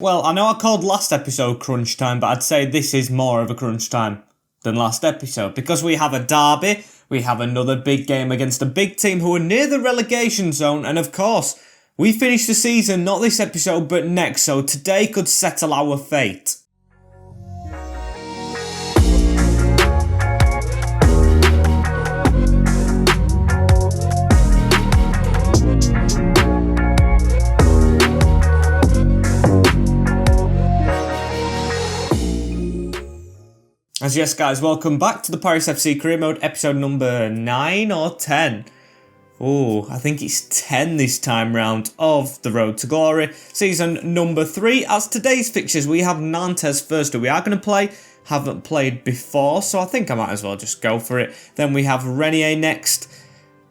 Well, I know I called last episode crunch time, but I'd say this is more of a crunch time than last episode because we have a derby, we have another big game against a big team who are near the relegation zone, and of course, we finish the season not this episode but next, so today could settle our fate. As yes guys, welcome back to the Paris FC Career Mode episode number 9 or 10. Oh, I think it's 10 this time round of the Road to Glory, season number 3. As today's fixtures, we have Nantes first, who we are going to play. Haven't played before, so I think I might as well just go for it. Then we have Renier next.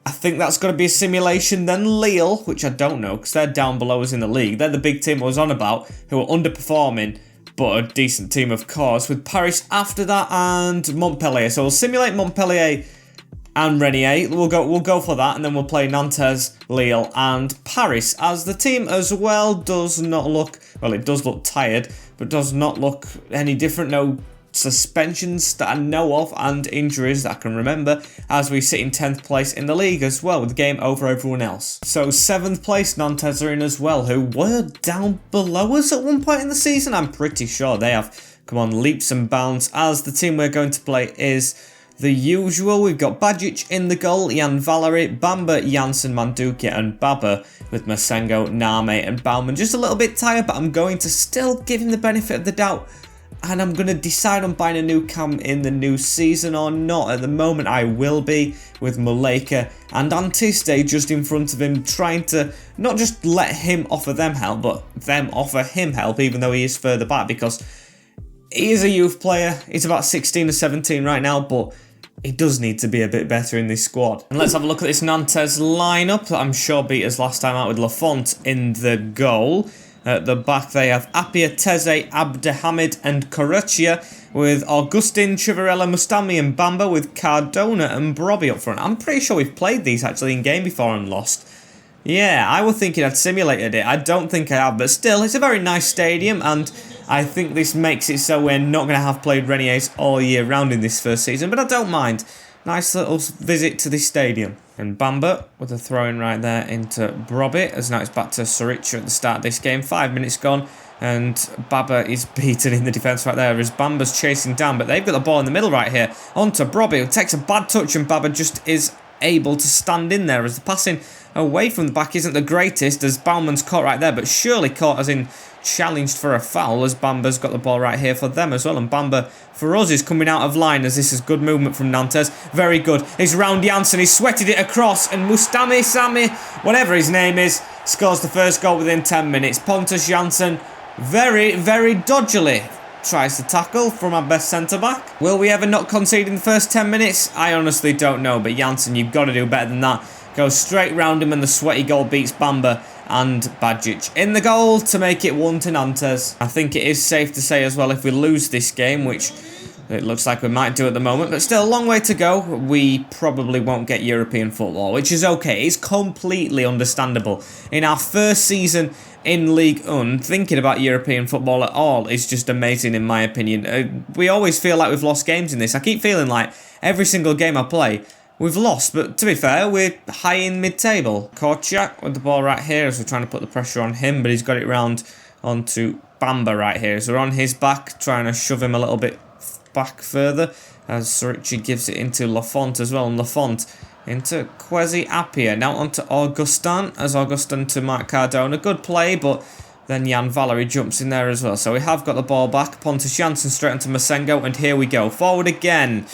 I think that's going to be a simulation. Then Lille, which I don't know, because they're down below us in the league. They're the big team I was on about, who are underperforming, but a decent team, of course, with Paris after that and Montpellier. So we'll simulate Montpellier and Renier. We'll go for that, and then we'll play Nantes, Lille, and Paris. As the team as well does not look, well, it does look tired, but does not look any different. No suspensions that I know of and injuries that I can remember, as we sit in 10th place in the league as well, with the game over everyone else. So 7th place Nantes are in as well, who were down below us at one point in the season. I'm pretty sure they have come on leaps and bounds, as the team we're going to play is the usual. We've got Bajic in the goal, Jan Valery, Bamba, Janssen, Mandukia and Baba, with Masengo, Name and Baumann. Just a little bit tired, but I'm going to still give him the benefit of the doubt, and I'm going to decide on buying a new cam in the new season or not. At the moment I will be, with Muleka and Antiste just in front of him, trying to not just let him offer them help, but them offer him help, even though he is further back, because he is a youth player. He's about 16 or 17 right now, but he does need to be a bit better in this squad. And let's have a look at this Nantes lineup. I'm sure beat us last time out with Lafont in the goal. At the back they have Apia, Teze, Abdehamid and Corruccia, with Augustin, Chivarella, Mustami and Bamba, with Cardona and Brobby up front. I'm pretty sure we've played these actually in game before and lost. Yeah, I was thinking I'd simulated it. I don't think I have, but still, it's a very nice stadium, and I think this makes it so we're not going to have played Reniers all year round in this first season, but I don't mind. Nice little visit to this stadium. And Bamba with a throw-in right there into Brobby, as now it's back to Suric at the start of this game. 5 minutes gone, and Baba is beaten in the defence right there as Bamba's chasing down, but they've got the ball in the middle right here. Onto Brobby, who takes a bad touch, and Baba just is able to stand in there, as the passing away from the back isn't the greatest, as Baumann's caught right there, but surely caught as in challenged for a foul, as Bamba's got the ball right here for them as well. And Bamba for us is coming out of line, as this is good movement from Nantes. Very good. It's round Janssen. He's sweated it across, and Mustami Sami, whatever his name is, scores the first goal within 10 minutes. Pontus Janssen very, very dodgily tries to tackle from our best centre-back. Will we ever not concede in the first 10 minutes? I honestly don't know, but Janssen, you've got to do better than that. Goes straight round him, and the sweaty goal beats Bamba and Bajic in the goal to make it 1 to Nantes. I think it is safe to say as well, if we lose this game, which it looks like we might do at the moment, but still a long way to go, we probably won't get European football, which is okay. It's completely understandable. In our first season in Ligue 1, thinking about European football at all is just amazing in my opinion. We always feel like we've lost games in this. I keep feeling like every single game I play, we've lost, but to be fair, we're high in mid-table. Korczak with the ball right here, as we're trying to put the pressure on him, but he's got it round onto Bamba right here. So we're on his back, trying to shove him a little bit back further, as Surici gives it into Lafont as well, and Lafont into Kwesi Apia. Now onto Augustin, as Augustin to Mark Cardona. Good play, but then Jan Valery jumps in there as well. So we have got the ball back. Pontus Janssen straight onto Masengo, and here we go. Forward again.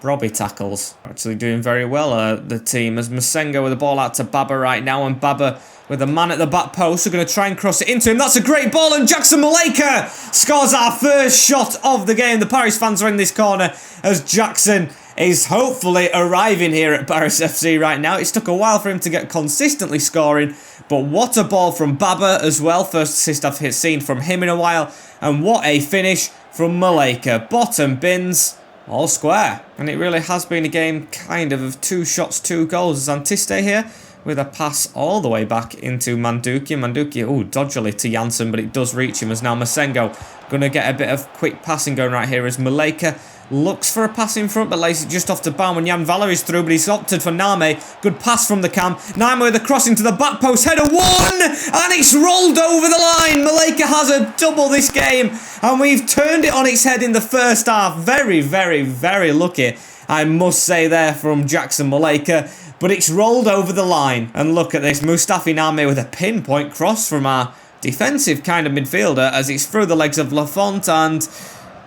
Brobby tackles. Actually doing very well, the team, as Masengo with the ball out to Baba right now, and Baba with a man at the back post. We're going to try and cross it into him. That's a great ball, and Jackson Muleka scores our first shot of the game. The Paris fans are in this corner, as Jackson is hopefully arriving here at Paris FC right now. It's took a while for him to get consistently scoring, but what a ball from Baba as well. First assist I've seen from him in a while, and what a finish from Muleka. Bottom bins. All square. And it really has been a game kind of 2 shots, 2 goals. As Antiste here with a pass all the way back into Mandukian. Mandukian, oh, dodgily to Janssen, but it does reach him as now Masengo going to get a bit of quick passing going right here as Maleka looks for a pass in front, but lays it just off to Bauman. Jan Valerie's through, but he's opted for Name. Good pass from the cam. Name with a cross into the back post. Header 1! And it's rolled over the line. Maleka has a double this game. And we've turned it on its head in the first half. Very, very, very lucky, I must say there from Jackson Maleka. But it's rolled over the line. And look at this. Mustafi Name with a pinpoint cross from our defensive kind of midfielder as it's through the legs of Lafont. And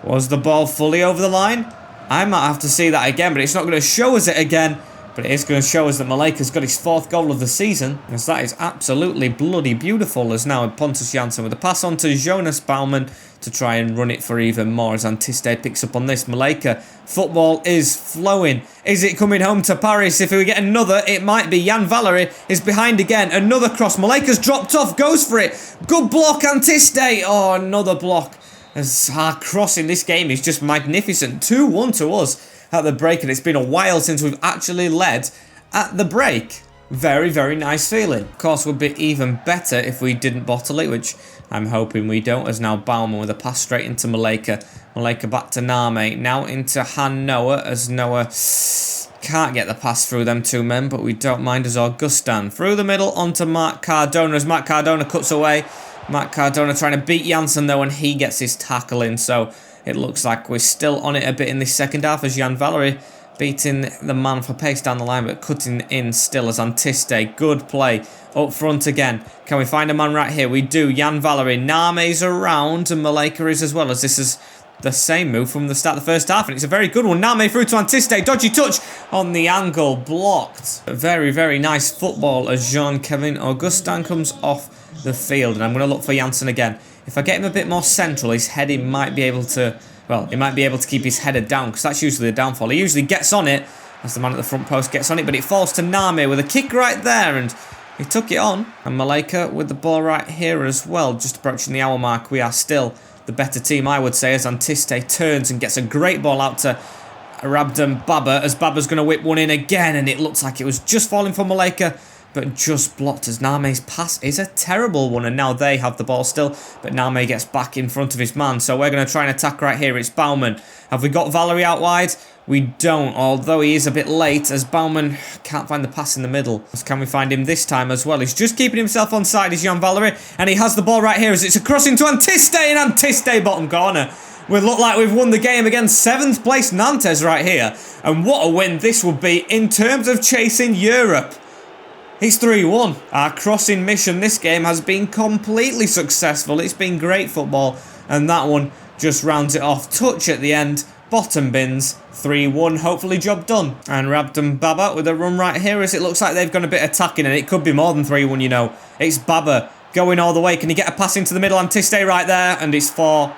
was the ball fully over the line? I might have to see that again, but it's not going to show us it again. But it is going to show us that Maleka's got his 4th goal of the season, as that is absolutely bloody beautiful. As now Pontus Jansson with a pass on to Jonas Bauman to try and run it for even more as Antiste picks up on this. Maleka, football is flowing. Is it coming home to Paris? If we get another, it might be. Jan Valery is behind again. Another cross. Maleka's dropped off, goes for it. Good block, Antiste. Oh, another block. As our cross in this game is just magnificent. 2-1 to us at the break, and it's been a while since we've actually led at the break. Very, very nice feeling. Of course, would be even better if we didn't bottle it, which I'm hoping we don't, as now Bauman with a pass straight into Maleka. Maleka back to Name. Now into Han Noah, as Noah can't get the pass through them two men, but we don't mind as Augustin. Through the middle onto Mark Cardona, as Mark Cardona cuts away. Mark Cardona trying to beat Janssen though, and he gets his tackle in, so it looks like we're still on it a bit in this second half as Jan Valery beating the man for pace down the line, but cutting in still as Antiste. Good play up front again. Can we find a man right here? We do. Jan Valery. Name's around, and Maleka is as well, as this is the same move from the start of the first half, and it's a very good one. Name through to Antiste. Dodgy touch on the angle. Blocked. Very, very nice football as Jean-Kevin Augustin comes off the field, and I'm going to look for Janssen again. If I get him a bit more central, his heading might be able to, well, he might be able to keep his header down, because that's usually the downfall. He usually gets on it as the man at the front post gets on it, but it falls to Name with a kick right there, and he took it on. And Maleka with the ball right here as well, just approaching the hour mark. We are still the better team, I would say, as Antiste turns and gets a great ball out to Rabdon Baba, as Baba's going to whip one in again, and it looks like it was just falling for Maleka, but just blocked, as Name's pass is a terrible one, and now they have the ball still, but Name gets back in front of his man, so we're going to try and attack right here. It's Bauman. Have we got Valery out wide? We don't, although he is a bit late, as Bauman can't find the pass in the middle. Can we find him this time as well? He's just keeping himself on side, is Jan Valery, and he has the ball right here as it's a cross into Antiste, and Antiste bottom corner. We look like we've won the game against 7th place Nantes right here, and what a win this would be in terms of chasing Europe. It's 3-1. Our crossing mission this game has been completely successful. It's been great football, and that one just rounds it off. Touch at the end, bottom bins, 3-1, hopefully job done. And Rabdon Baba with a run right here, as it looks like they've gone a bit attacking, and it could be more than 3-1, you know. It's Baba going all the way. Can he get a pass into the middle? Antiste right there, and it's 4.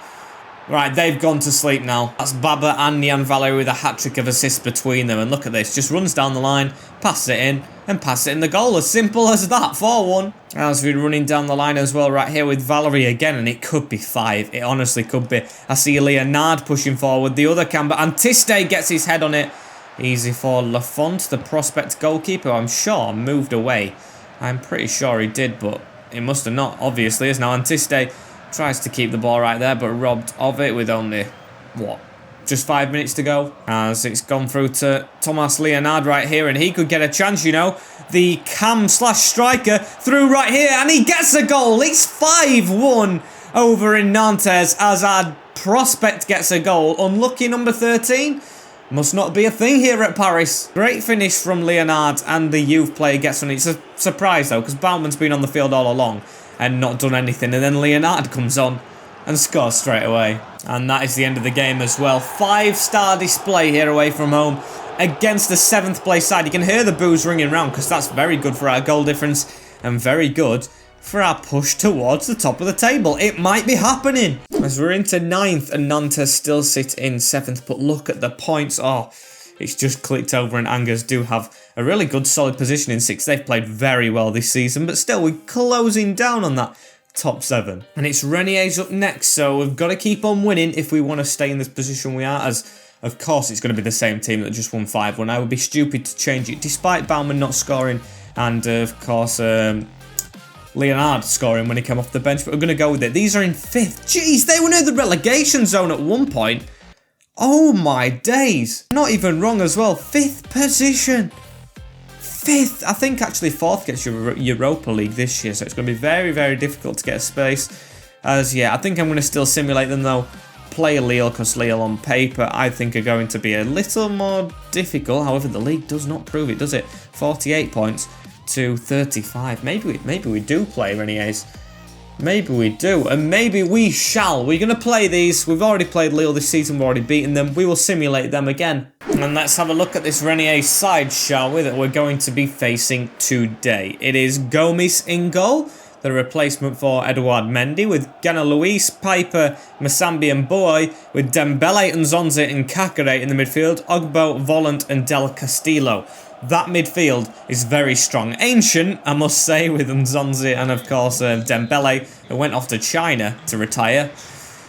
Right, they've gone to sleep now. That's Baba and Jan Valery with a hat-trick of assists between them. And look at this, just runs down the line, passes it in, and passes it in the goal. As simple as that, 4-1. As we're running down the line as well right here with Valery again, and it could be 5. It honestly could be. I see Leonard pushing forward the other cam, but Antiste gets his head on it. Easy for Lafont, the prospect goalkeeper, I'm sure moved away. I'm pretty sure he did, but he must have not, obviously, as now Antiste tries to keep the ball right there, but robbed of it with only, what, just 5 minutes to go, as it's gone through to Thomas Leonard right here, and he could get a chance, you know. The cam/striker through right here, and he gets a goal. It's 5-1 over in Nantes as our prospect gets a goal. Unlucky number 13. Must not be a thing here at Paris. Great finish from Leonard, and the youth player gets one. It's a surprise though, because Bauman's been on the field all along and not done anything, and then Leonard comes on and scores straight away. And that is the end of the game as well. 5-star display here away from home against the 7th place side. You can hear the boos ringing round, because that's very good for our goal difference and very good for our push towards the top of the table. It might be happening as we're into 9th and Nantes still sit in 7th, but look at the points. Oh, it's just clicked over, and Angers do have a really good solid position in 6th. They've played very well this season, but still we're closing down on that top 7. And it's Renier's up next, so we've got to keep on winning if we want to stay in this position we are, as of course it's going to be the same team that just won 5-1. I would be stupid to change it, despite Bauman not scoring and of course Leonard scoring when he came off the bench, but we're going to go with it. These are in 5th. Jeez, they were near the relegation zone at one point. Oh my days. Not even wrong as well. 5th position. 5th. I think actually 4th gets your Europa League this year, so it's going to be very, very difficult to get a space. As yeah, I think I'm going to still simulate them though. Play Lille, because Lille on paper I think are going to be a little more difficult. However, the league does not prove it, does it? 48 points to 35. Maybe we do play Reniers. Maybe we do, and maybe we shall. We're going to play these. We've already played Lille this season. We've already beaten them. We will simulate them again. And let's have a look at this Reniers side, shall we, that we're going to be facing today. It is Gomes in goal, the replacement for Edouard Mendy, with Gana Luis, Piper, Masambi and Boy, with Dembele and Zonzi and Kakare in the midfield, Ogbo, Volant and Del Castillo. That midfield is very strong. Ancient, I must say, with Nzonzi and, of course, Dembele, who went off to China to retire.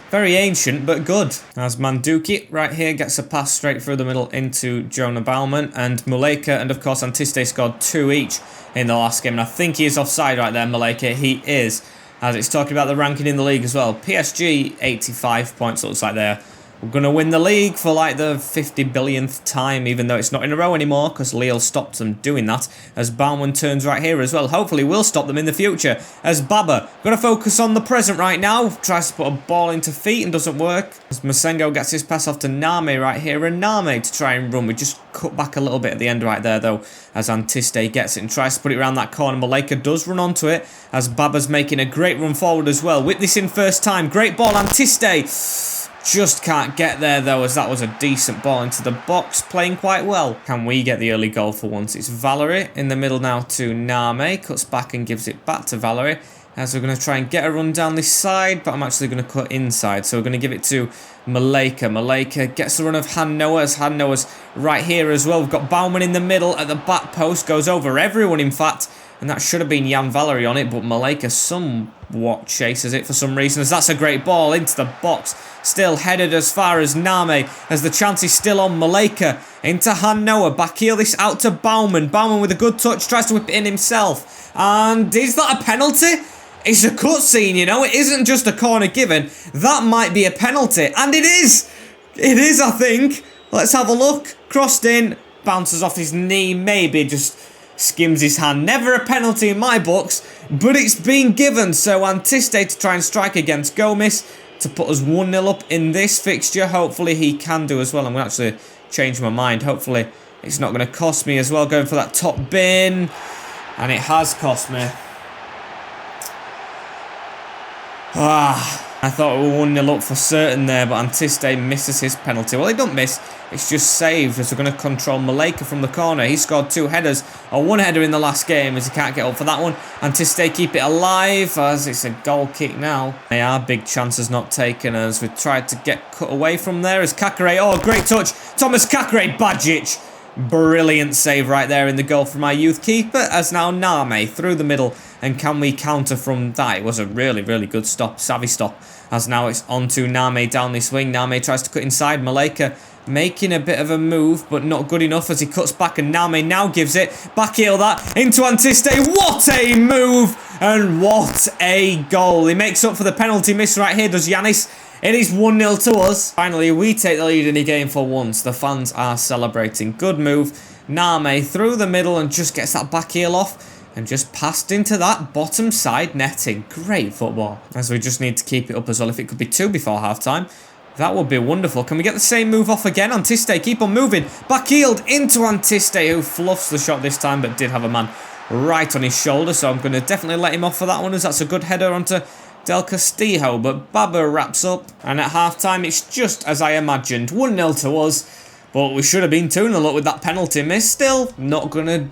Very ancient, but good. As Manduki, right here, gets a pass straight through the middle into Jonah Baumann. And Muleka and, of course, Antiste scored 2 each in the last game. And I think he is offside right there, Muleka. He is. As it's talking about the ranking in the league as well. PSG, 85 points, looks like there. We're going to win the league for like the 50 billionth time, even though it's not in a row anymore, because Lille stopped them doing that. As Baumann turns right here as well. Hopefully we'll stop them in the future. As Baba, got to focus on the present right now. Tries to put a ball into feet and doesn't work. As Masengo gets his pass off to Name right here. And Name to try and run. We just cut back a little bit at the end right there, though. As Antiste gets it and tries to put it around that corner. Muleka does run onto it. As Baba's making a great run forward as well. Whip this in first time. Great ball, Antiste. Just can't get there though, as that was a decent ball into the box, playing quite well. Can we get the early goal for once? It's Valerie in the middle now to Name, cuts back and gives it back to Valerie. As we're going to try and get a run down this side, but I'm actually going to cut inside. So we're going to give it to Muleka. Muleka gets the run of Han Noah, as Han Noah's right here as well. We've got Baumann in the middle at the back post, goes over everyone in fact. And that should have been Jan Valerie on it, but Muleka somewhat chases it for some reason, as that's a great ball into the box. Still headed as far as Name, as the chance is still on Muleka. Into Han Noah, back heel this out to Baumann. Baumann with a good touch, tries to whip it in himself. And is that a penalty? It's a cutscene, you know, it isn't just a corner given. That might be a penalty, and it is! It is, I think. Let's have a look. Crossed in, bounces off his knee, maybe just skims his hand. Never a penalty in my books, but it's been given. So Antiste to try and strike against Gomes to put us 1-0 up in this fixture. Hopefully he can do as well. I'm going to actually change my mind. Hopefully it's not going to cost me as well, going for that top bin. And it has cost me. I thought we were 1-0 up for certain there, but Antiste misses his penalty. Well, he don't miss. It's just saved, as we're going to control Muleka from the corner. He scored 2 headers, or 1 header in the last game, as he can't get up for that one. Antiste keep it alive, as it's a goal kick now. They are big chances not taken, as we've tried to get cut away from there. As Kakare, oh, great touch. Thomas Kakare, Bajic. Brilliant save right there in the goal from our youth keeper, as now Name through the middle. And can we counter from that? It was a really, really good stop, savvy stop. As now it's on to Name down this wing. Name tries to cut inside. Muleka making a bit of a move, but not good enough, as he cuts back, and Name now gives it. Back heel that into Antiste. What a move! And what a goal. He makes up for the penalty miss right here, does Yanis. It is 1-0 to us. Finally, we take the lead in the game for once. The fans are celebrating. Good move. Name through the middle and just gets that back heel off. And just passed into that bottom side netting. Great football. As we just need to keep it up as well. If it could be 2 before half-time, that would be wonderful. Can we get the same move off again? Antiste, keep on moving. Back-heeled into Antiste, who fluffs the shot this time, but did have a man right on his shoulder. So I'm going to definitely let him off for that one, as that's a good header onto Del Castillo. But Baba wraps up. And at half-time, it's just as I imagined. 1-0 to us. But we should have been 2-0 up with that penalty miss. Still, not going to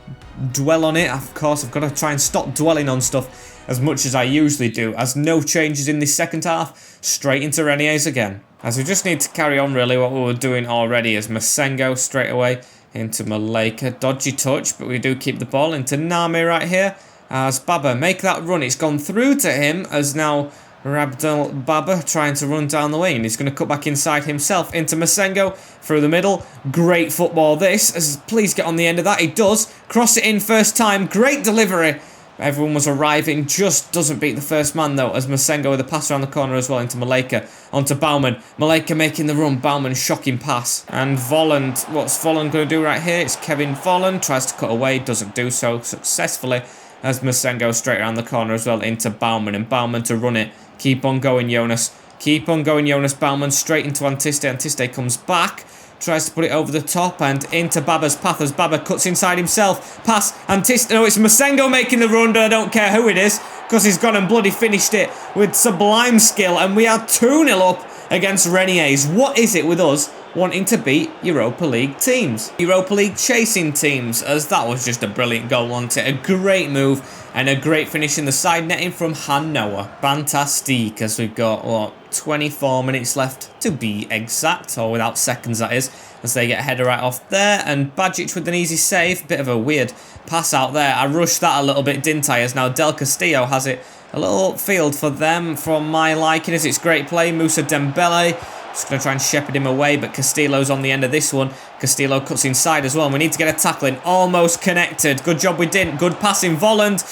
dwell on it. Of course, I've got to try and stop dwelling on stuff as much as I usually do. As no changes in this second half, straight into Reniers again. As we just need to carry on really what we were doing already, as Masengo straight away into Muleka. Dodgy touch, but we do keep the ball into Name right here. As Baba make that run. It's gone through to him, as now Abdel Baba trying to run down the wing. He's going to cut back inside himself into Masengo through the middle. Great football this. Please get on the end of that. He does. Cross it in first time. Great delivery. Everyone was arriving. Just doesn't beat the first man though, as Masengo with a pass around the corner as well into Maleka. Onto Baumann. Maleka making the run. Baumann shocking pass. And Volland. What's Volland going to do right here? It's Kevin Volland. Tries to cut away. Doesn't do so successfully. As Masengo straight around the corner as well into Baumann. And Baumann to run it. Keep on going, Jonas. Keep on going, Jonas. Baumann straight into Antiste. Antiste comes back. Tries to put it over the top and into Baba's path as Baba cuts inside himself. Pass. Antiste. No, it's Masengo making the run. I don't care who it is because he's gone and bloody finished it with sublime skill. And we are 2-0 up against Reniers. What is it with us wanting to beat Europa League teams? Europa League chasing teams, as that was just a brilliant goal, wasn't it? A great move. And a great finish in the side netting from Han Noah. Fantastic, as we've got, what, 24 minutes left to be exact, or without seconds that is, as they get a header right off there. And Bajic with an easy save. Bit of a weird pass out there. I rushed that a little bit, didn't I? As now Del Castillo has it a little upfield for them, from my liking, as it's great play. Moussa Dembele just going to try and shepherd him away, but Castillo's on the end of this one. Castillo cuts inside as well, and we need to get a tackle in. Almost connected. Good job we didn't. Good passing, Volland.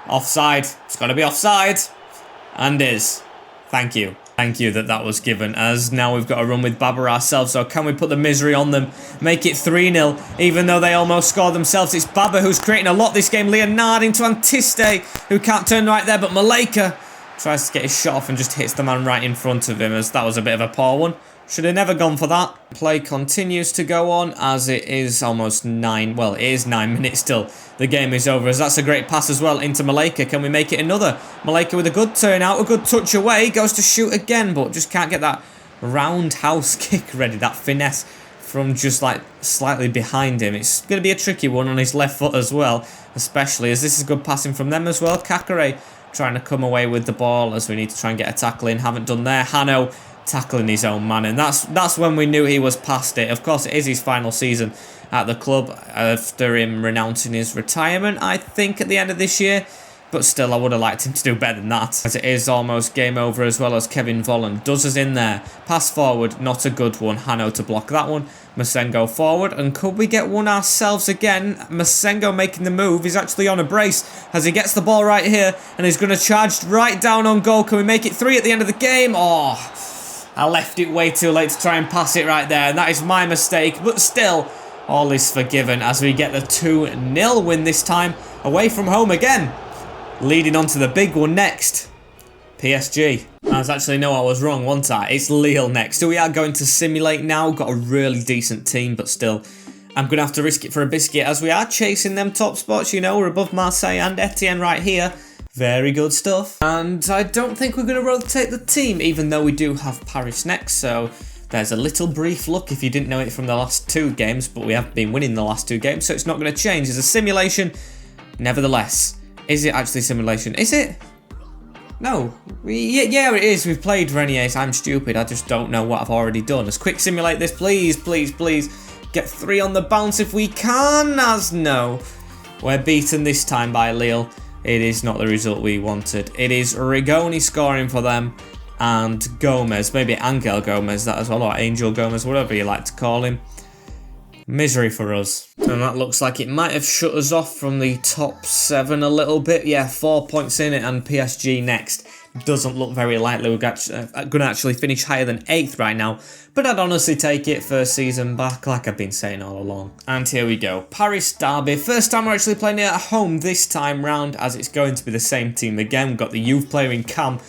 Offside. It's got to be offside. And is. Thank you. Thank you that was given, as now we've got to run with Baba ourselves. So can we put the misery on them? Make it 3-0, even though they almost scored themselves. It's Baba who's creating a lot this game. Leonard into Antiste, who can't turn right there, but Maleka tries to get his shot off and just hits the man right in front of him, as that was a bit of a poor one. Should have never gone for that. Play continues to go on, as it is almost 9, well, it is 9 minutes still. The game is over, as that's a great pass as well into Maleka. Can we make it another? Maleka with a good turnout, a good touch away, goes to shoot again, but just can't get that roundhouse kick ready, that finesse from just like slightly behind him. It's going to be a tricky one on his left foot as well, especially as this is good passing from them as well. Kakare trying to come away with the ball, as we need to try and get a tackle in. Haven't done there. Hano tackling his own man, and that's when we knew he was past it. Of course, it is his final season at the club after him renouncing his retirement, I think, at the end of this year. But still, I would have liked him to do better than that, as it is almost game over, as well as Kevin Volland does us in there. Pass forward, not a good one. Hano to block that one. Masengo forward, and could we get one ourselves again? Masengo making the move. He's actually on a brace as he gets the ball right here, and he's going to charge right down on goal. Can we make it 3 at the end of the game? Oh, I left it way too late to try and pass it right there, and that is my mistake. But still, all is forgiven as we get the 2-0 win this time, away from home again. Leading on to the big one next. PSG. I was wrong, wasn't I? It's Lille next. So we are going to simulate now. Got a really decent team, but still, I'm going to have to risk it for a biscuit, as we are chasing them top spots. You know, we're above Marseille and Etienne right here. Very good stuff. And I don't think we're going to rotate the team, even though we do have Paris next. So there's a little brief look if you didn't know it from the last 2 games, but we have been winning the last 2 games, so it's not going to change. It's a simulation. Nevertheless, is it actually simulation? Is it? No. Yeah, it is. We've played Reniers. I'm stupid. I just don't know what I've already done. Let's quick simulate this, please, please, please. Get 3 on the bounce if we can, as no. We're beaten this time by Lille. It is not the result we wanted. It is Rigoni scoring for them, and Gomez, maybe Angel Gomez, that as well, or Angel Gomez, whatever you like to call him. Misery for us. And that looks like it might have shut us off from the top 7 a little bit. Yeah, 4 points in it, and PSG next. Doesn't look very likely we're going to actually finish higher than 8th right now. But I'd honestly take it first season back, like I've been saying all along. And here we go. Paris derby. First time we're actually playing it at home this time round, as it's going to be the same team again. We've got the youth player in Cam.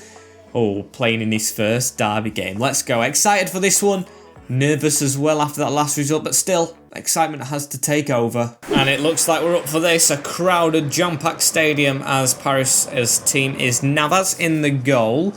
Oh, playing in his first derby game. Let's go. Excited for this one. Nervous as well after that last result, but still, excitement has to take over. And it looks like we're up for this. A crowded, jam-packed stadium, as Paris' team is Navas in the goal.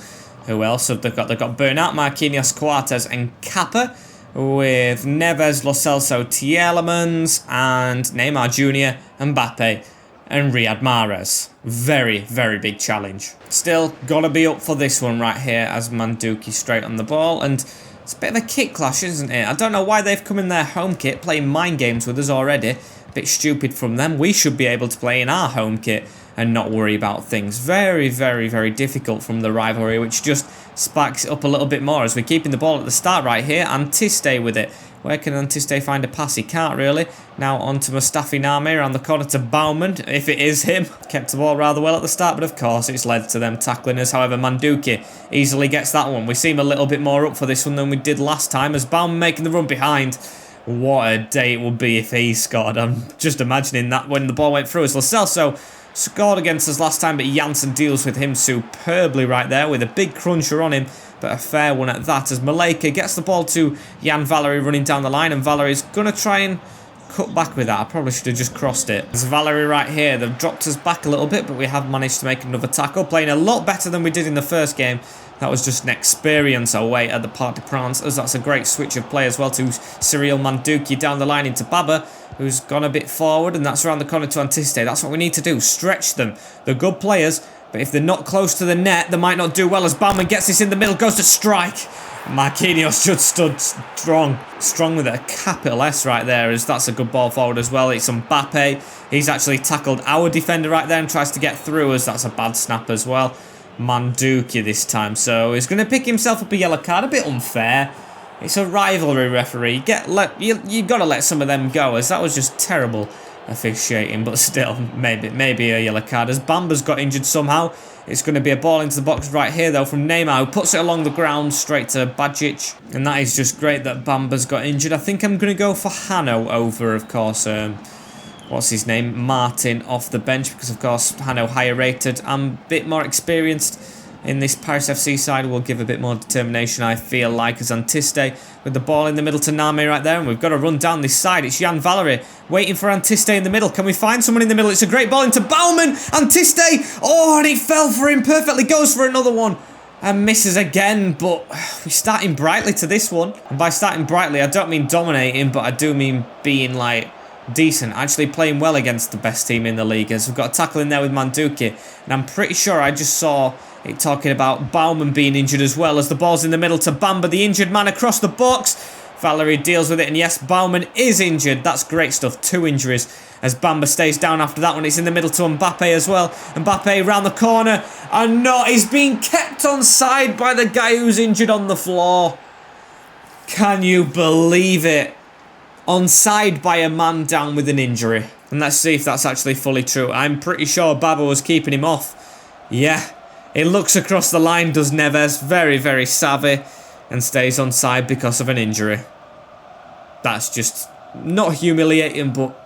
Who else have they got? They've got Bernat, Marquinhos, Coates and Kappa, with Neves, Lo Celso, Tielemans, and Neymar Jr., Mbappe, and Riyad Mahrez. Very, very big challenge. Still, gotta be up for this one right here, as Manduki straight on the ball, and it's a bit of a kit clash, isn't it? I don't know why they've come in their home kit, playing mind games with us already. A bit stupid from them. We should be able to play in our home kit and not worry about things. Very, very, very difficult from the rivalry, which just spikes it up a little bit more as we're keeping the ball at the start right here. Antiste with it. Where can Antiste find a pass? He can't really. Now on to Mustafi Name around the corner to Baumann, if it is him. Kept the ball rather well at the start, but of course it's led to them tackling us. However, Mandzukic easily gets that one. We seem a little bit more up for this one than we did last time, as Baumann making the run behind. What a day it would be if he scored. I'm just imagining that when the ball went through us. Lo Celso scored against us last time, but Janssen deals with him superbly right there with a big cruncher on him. But a fair one at that, as Maleka gets the ball to Jan Valery running down the line, and Valery's going to try and cut back with that. I probably should have just crossed it. There's Valery right here. They've dropped us back a little bit, but we have managed to make another tackle, playing a lot better than we did in the first game. That was just an experience away at the Parc des Princes, as that's a great switch of play as well to Cyril Mandzukic down the line into Baba, who's gone a bit forward, and that's around the corner to Antiste. That's what we need to do, stretch them. They're good players, but if they're not close to the net, they might not do well, as Baumann gets this in the middle, goes to strike. Marquinhos just stood strong with a capital S right there, as that's a good ball forward as well. It's Mbappe. He's actually tackled our defender right there and tries to get through, as that's a bad snap as well. Mandzukic this time, so he's going to pick himself up a yellow card. A bit unfair. It's a rivalry, referee. You got to let some of them go, as that was just terrible officiating, but still, maybe a yellow card, as Bamba's got injured somehow. It's going to be a ball into the box right here, though, from Neymar, who puts it along the ground straight to Badjic, and that is just great that Bamba's got injured. I think I'm going to go for Hanno over, of course, what's his name, Martin, off the bench, because of course Hanno higher rated. I'm a bit more experienced in this Paris FC side. Will give a bit more determination, I feel like, as Antiste with the ball in the middle to Name right there, and we've got to run down this side. It's Jan Valery waiting for Antiste in the middle. Can we find someone in the middle? It's a great ball into Baumann. Antiste, oh, and it fell for him perfectly, goes for another one and misses again, but we're starting brightly to this one. And by starting brightly, I don't mean dominating, but I do mean being like decent, actually playing well against the best team in the league, as we've got a tackle in there with Mandzukic, and I'm pretty sure I just saw it talking about Baumann being injured as well, as the ball's in the middle to Bamba, the injured man across the box. Valery deals with it, and yes, Baumann is injured. That's great stuff, 2 injuries, as Bamba stays down after that one. It's in the middle to Mbappe as well. Mbappe round the corner, and no, he's being kept on side by the guy who's injured on the floor. Can you believe it? Onside by a man down with an injury. And let's see if that's actually fully true. I'm pretty sure Baba was keeping him off. Yeah, it looks across the line, does Neves. Very, very savvy. And stays onside because of an injury. That's just not humiliating, but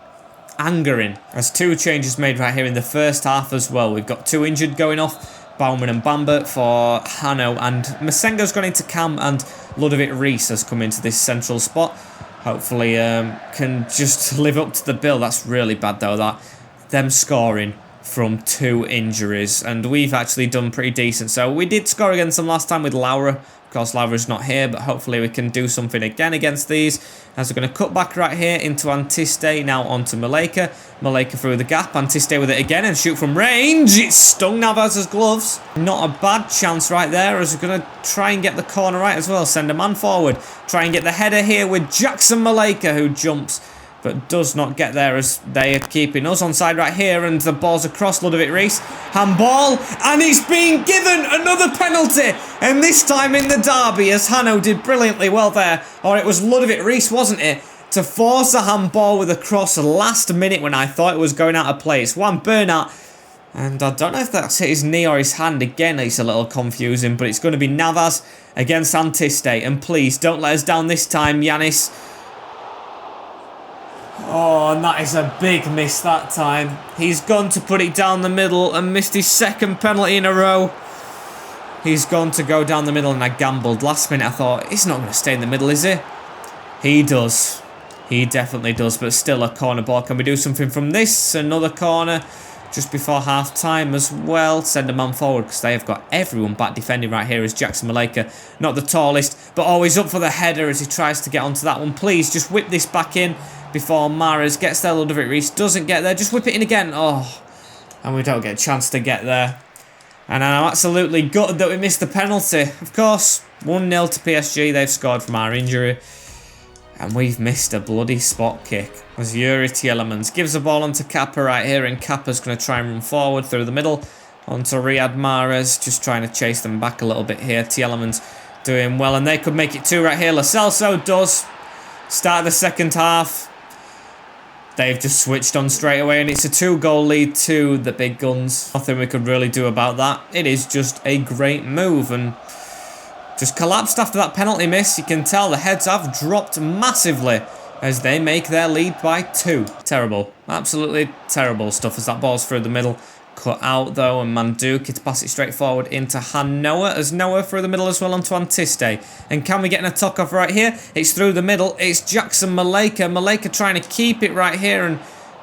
angering. There's 2 changes made right here in the first half as well. We've got 2 injured going off. Baumann and Bamba for Hanno. And Masengo's gone into Cam, and Ludovic Reis has come into this central spot. Hopefully can just live up to the bill. That's really bad though, that. Them scoring from 2 injuries. And we've actually done pretty decent. So we did score against them last time with Laura. Of course, Laura's not here, but hopefully we can do something again against these. As we're going to cut back right here into Antiste, now onto Maleka. Maleka through the gap, Antiste with it again and shoot from range. It's stung Navas's gloves. Not a bad chance right there, as we're going to try and get the corner right as well. Send a man forward. Try and get the header here with Jackson Maleka, who jumps but does not get there, as they are keeping us on side right here, and the ball's across Ludovic Reis. Handball, and he's being given another penalty, and this time in the derby, as Hanno did brilliantly well there, or it was Ludovic Reis, wasn't it, to force a handball with a cross last minute when I thought it was going out of play. It's Juan Bernat, and I don't know if that's hit his knee or his hand. Again, it's a little confusing, but it's going to be Navas against Antiste, and please don't let us down this time, Yanis. Oh, and that is a big miss that time. He's gone to put it down the middle and missed his 2nd penalty in a row. He's gone to go down the middle, and I gambled. Last minute I thought, he's not going to stay in the middle, is he? He does. He definitely does, but still a corner ball. Can we do something from this? Another corner just before half time as well. Send a man forward, because they have got everyone back defending right here, as Jackson Maleka. Not the tallest, but always up for the header as he tries to get onto that one. Please, just whip this back in before Mahrez gets there. Ludovic Reis doesn't get there. Just whip it in again. Oh, and we don't get a chance to get there. And I'm absolutely gutted that we missed the penalty. Of course, 1-0 to PSG. They've scored from our injury. And we've missed a bloody spot kick. As Yuri Tielemans gives the ball onto Kappa right here, and Kappa's going to try and run forward through the middle onto Riyad Mahrez, just trying to chase them back a little bit here. Tielemans doing well, and they could make it 2 right here. Lo Celso does. Start of the second half. They've just switched on straight away, and it's a 2-goal lead to the big guns. Nothing we could really do about that. It is just a great move, and just collapsed after that penalty miss. You can tell the heads have dropped massively as they make their lead by 2. Terrible. Absolutely terrible stuff as that ball's through the middle. Cut out though, and Mandzukic to pass it straight forward into Han Noah, as Noah through the middle as well onto Antiste. And can we get an attack off right here? It's through the middle. It's Jackson Maleka. Maleka trying to keep it right here, and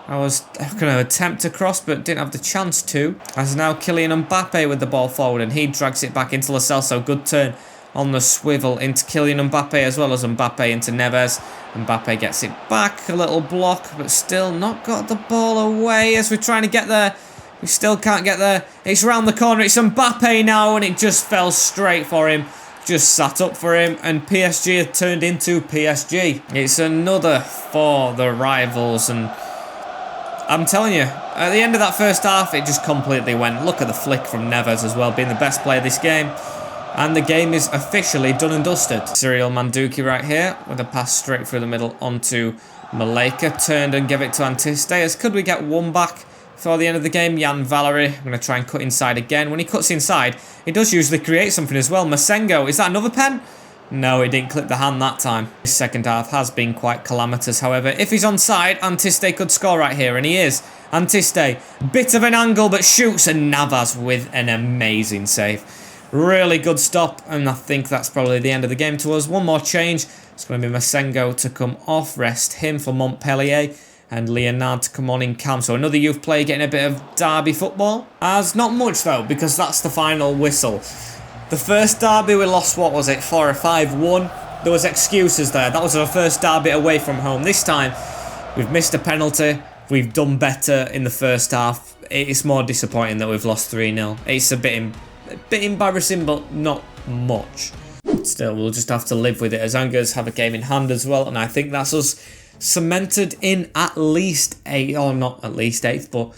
I was going to attempt to cross, but didn't have the chance to. As now Kylian Mbappe with the ball forward, and he drags it back into Lo Celso. Good turn on the swivel into Kylian Mbappe, as well as Mbappe into Neves. Mbappe gets it back, a little block, but still not got the ball away as we're trying to get there. We still can't get there. It's round the corner. It's Mbappe now, and it just fell straight for him. Just sat up for him, and PSG had turned into PSG. It's another for the rivals, and I'm telling you, at the end of that first half, it just completely went. Look at the flick from Neves as well, being the best player this game. And the game is officially done and dusted. Cyril Mandzukic right here with a pass straight through the middle onto Maleka. Turned and gave it to Antiste. As could we get one back before the end of the game? Jan Valery, I'm going to try and cut inside again. When he cuts inside, he does usually create something as well. Masengo, is that another pen? No, he didn't clip the hand that time. His second half has been quite calamitous, however. If he's onside, Antiste could score right here, and he is. Antiste, bit of an angle, but shoots, and Navas with an amazing save. Really good stop, and I think that's probably the end of the game to us. One more change. It's going to be Masengo to come off, rest him for Montpellier, and Leonard to come on in camp. So another youth player getting a bit of derby football. As not much though, because that's the final whistle. The first derby we lost, what was it, 4 or 5-1. There was excuses there. That was our first derby away from home. This time, we've missed a penalty. We've done better in the first half. It's more disappointing that we've lost 3-0. It's a bit embarrassing, but not much. Still, we'll just have to live with it, as Angers have a game in hand as well, and I think that's us cemented in at least 8th, or not at least 8th, but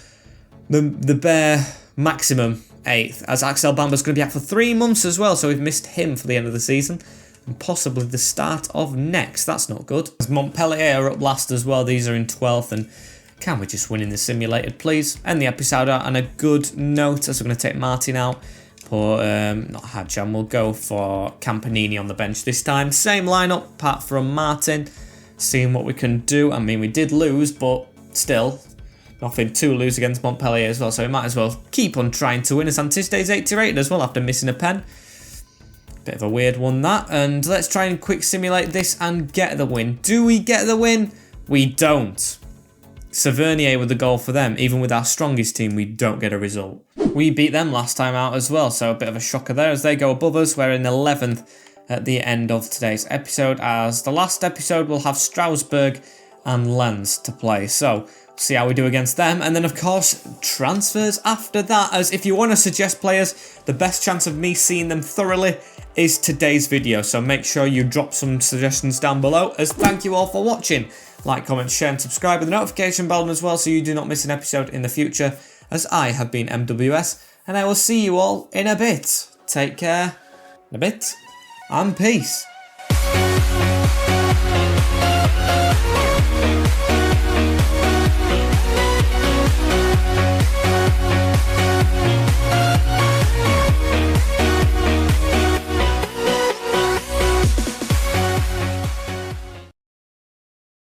the bare maximum 8th, as Axel Bamba's going to be out for 3 months as well, so we've missed him for the end of the season, and possibly the start of next. That's not good. As Montpellier are up last as well, these are in 12th, and can we just win in the simulated, please? End the episode out on a good note, as we're going to take Martin out. But not Hadjam, we'll go for Campanini on the bench this time. Same lineup, apart from Martin. Seeing what we can do. I mean, we did lose, but still, nothing to lose against Montpellier as well. So we might as well keep on trying to win, as Antiste's 80 as well after missing a pen. Bit of a weird one, that. And let's try and quick simulate this and get the win. Do we get the win? We don't. Savernier with the goal for them. Even with our strongest team, we don't get a result. We beat them last time out as well, so a bit of a shocker there as they go above us. We're in 11th at the end of today's episode, as the last episode will have Strasbourg and Lens to play. So, see how we do against them. And then, of course, transfers after that, as if you want to suggest players, the best chance of me seeing them thoroughly is today's video. So make sure you drop some suggestions down below, as thank you all for watching. Like, comment, share and subscribe with the notification bell as well, so you do not miss an episode in the future, as I have been MWS, and I will see you all in a bit. Take care, in a bit, and peace.